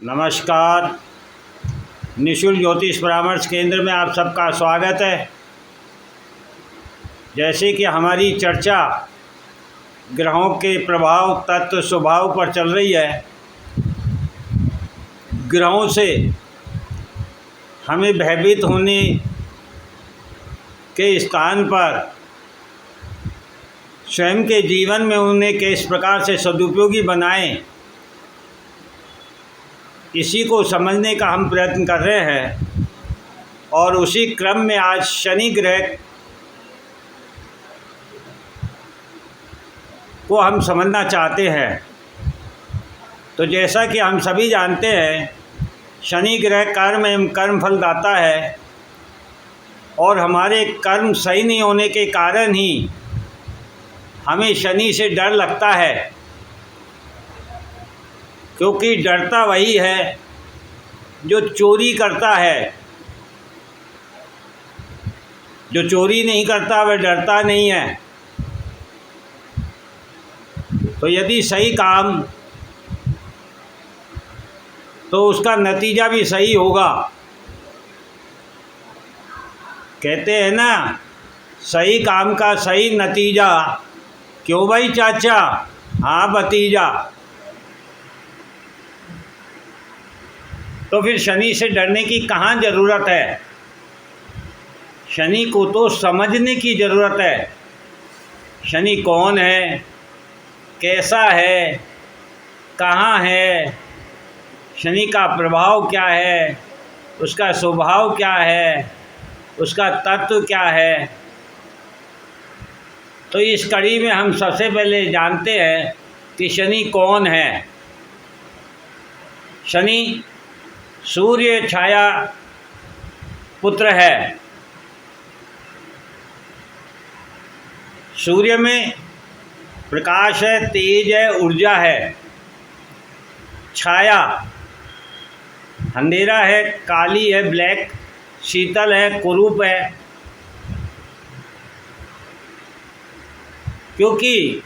नमस्कार। निःशुल्क ज्योतिष परामर्श केंद्र में आप सबका स्वागत है। जैसे कि हमारी चर्चा ग्रहों के प्रभाव, तत्व, स्वभाव पर चल रही है, ग्रहों से हमें भयभीत होने के स्थान पर स्वयं के जीवन में उन्हें किस प्रकार से सदुपयोगी बनाएं, इसी को समझने का हम प्रयत्न कर रहे हैं। और उसी क्रम में आज शनि ग्रह को हम समझना चाहते हैं। तो जैसा कि हम सभी जानते हैं, शनि ग्रह कर्म एवं कर्मफल दाता है और हमारे कर्म सही नहीं होने के कारण ही हमें शनि से डर लगता है, क्योंकि डरता वही है जो चोरी करता है। जो चोरी नहीं करता वह डरता नहीं है। तो यदि सही काम तो उसका नतीजा भी सही होगा। कहते हैं ना, सही काम का सही नतीजा। क्यों भाई चाचा? हाँ भतीजा। तो फिर शनि से डरने की कहाँ ज़रूरत है? शनि को तो समझने की ज़रूरत है। शनि कौन है, कैसा है, कहाँ है, शनि का प्रभाव क्या है, उसका स्वभाव क्या है, उसका तत्व क्या है। तो इस कड़ी में हम सबसे पहले जानते हैं कि शनि कौन है। शनि सूर्य छाया पुत्र है। सूर्य में प्रकाश है, तेज है, ऊर्जा है। छाया अंधेरा है, काली है, ब्लैक, शीतल है, कुरूप है। क्योंकि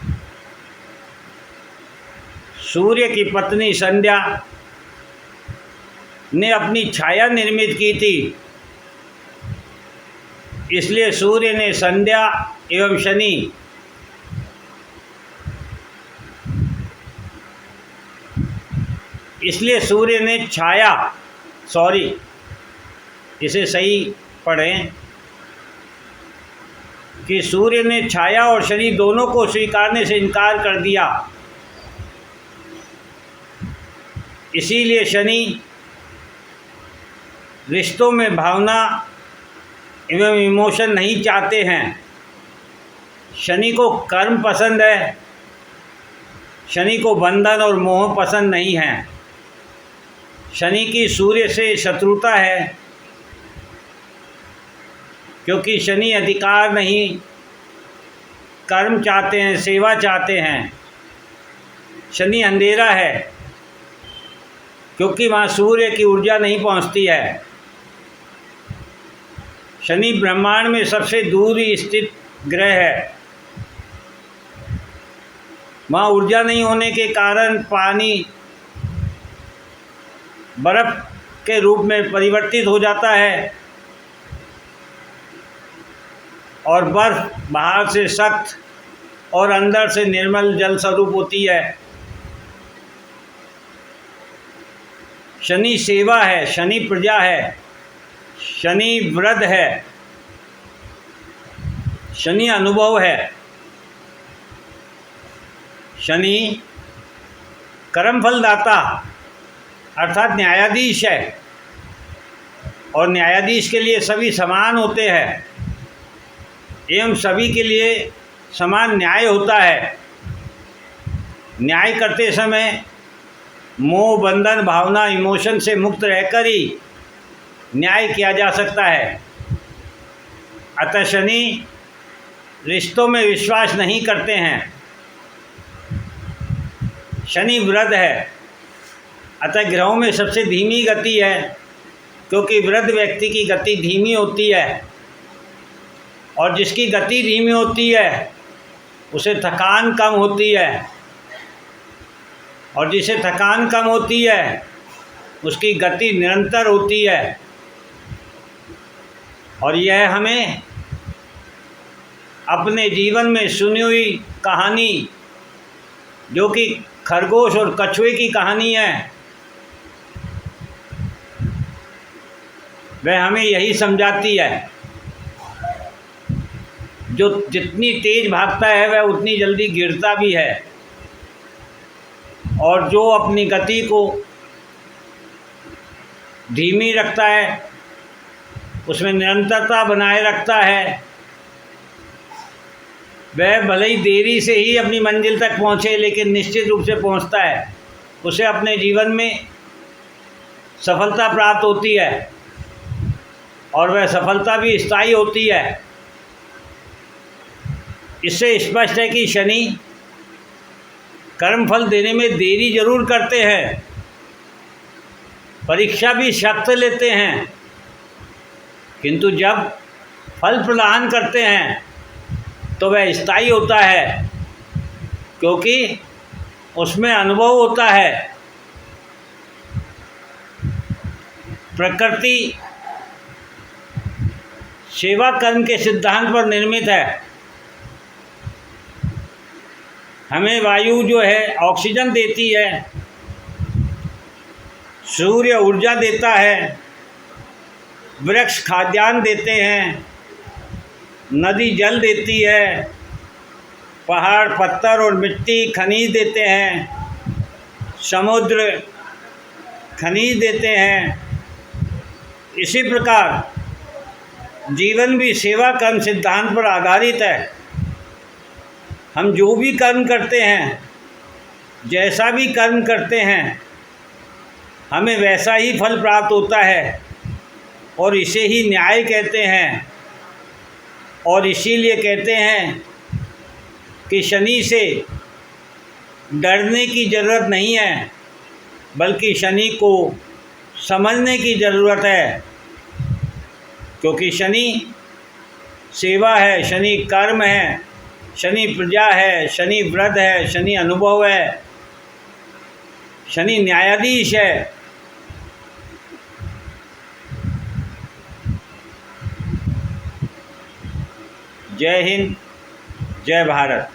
सूर्य की पत्नी संध्या ने अपनी छाया निर्मित की थी, इसलिए सूर्य ने संध्या एवं शनि इसलिए सूर्य ने छाया, इसे सही पढ़ें कि सूर्य ने छाया और शनि दोनों को स्वीकारने से इनकार कर दिया। इसीलिए शनि रिश्तों में भावना एवं इमोशन नहीं चाहते हैं। शनि को कर्म पसंद है। शनि को बंधन और मोह पसंद नहीं है। शनि की सूर्य से शत्रुता है, क्योंकि शनि अधिकार नहीं, कर्म चाहते हैं, सेवा चाहते हैं। शनि अंधेरा है, क्योंकि वहाँ सूर्य की ऊर्जा नहीं पहुँचती है। शनि ब्रह्मांड में सबसे दूर स्थित ग्रह है। वहाँ ऊर्जा नहीं होने के कारण पानी बर्फ के रूप में परिवर्तित हो जाता है और बर्फ बाहर से सख्त और अंदर से निर्मल जल स्वरूप होती है। शनि सेवा है, शनि प्रजा है, शनि वृद्ध है, शनि अनुभव है। शनि कर्मफल दाता अर्थात न्यायाधीश है, और न्यायाधीश के लिए सभी समान होते हैं एवं सभी के लिए समान न्याय होता है। न्याय करते समय मोह, बंधन, भावना, इमोशन से मुक्त रहकर ही न्याय किया जा सकता है। अतः शनि रिश्तों में विश्वास नहीं करते हैं। शनि वृद्ध है, अतः ग्रहों में सबसे धीमी गति है, क्योंकि वृद्ध व्यक्ति की गति धीमी होती है, और जिसकी गति धीमी होती है उसे थकान कम होती है, और जिसे थकान कम होती है उसकी गति निरंतर होती है। और यह हमें अपने जीवन में सुनी हुई कहानी, जो कि खरगोश और कछुए की कहानी है, वह हमें यही समझाती है। जो जितनी तेज भागता है वह उतनी जल्दी गिरता भी है, और जो अपनी गति को धीमी रखता है, उसमें निरंतरता बनाए रखता है, वह भले ही देरी से ही अपनी मंजिल तक पहुँचे, लेकिन निश्चित रूप से पहुँचता है। उसे अपने जीवन में सफलता प्राप्त होती है, और वह सफलता भी स्थायी होती है। इससे स्पष्ट है कि शनि कर्मफल देने में देरी जरूर करते हैं, परीक्षा भी सख्त लेते हैं, किंतु जब फल प्रदान करते हैं तो वह स्थायी होता है, क्योंकि उसमें अनुभव होता है। प्रकृति सेवा कर्म के सिद्धांत पर निर्मित है। हमें वायु जो है ऑक्सीजन देती है, सूर्य ऊर्जा देता है, वृक्ष खाद्यान्न देते हैं, नदी जल देती है, पहाड़ पत्थर और मिट्टी खनिज देते हैं, समुद्र खनिज देते हैं। इसी प्रकार जीवन भी सेवा कर्म सिद्धांत पर आधारित है। हम जो भी कर्म करते हैं, जैसा भी कर्म करते हैं, हमें वैसा ही फल प्राप्त होता है, और इसे ही न्याय कहते हैं। और इसीलिए कहते हैं कि शनि से डरने की ज़रूरत नहीं है, बल्कि शनि को समझने की ज़रूरत है। क्योंकि शनि सेवा है, शनि कर्म है, शनि प्रजा है, शनि व्रत है, शनि अनुभव है, शनि न्यायाधीश है। जय हिंद, जय भारत।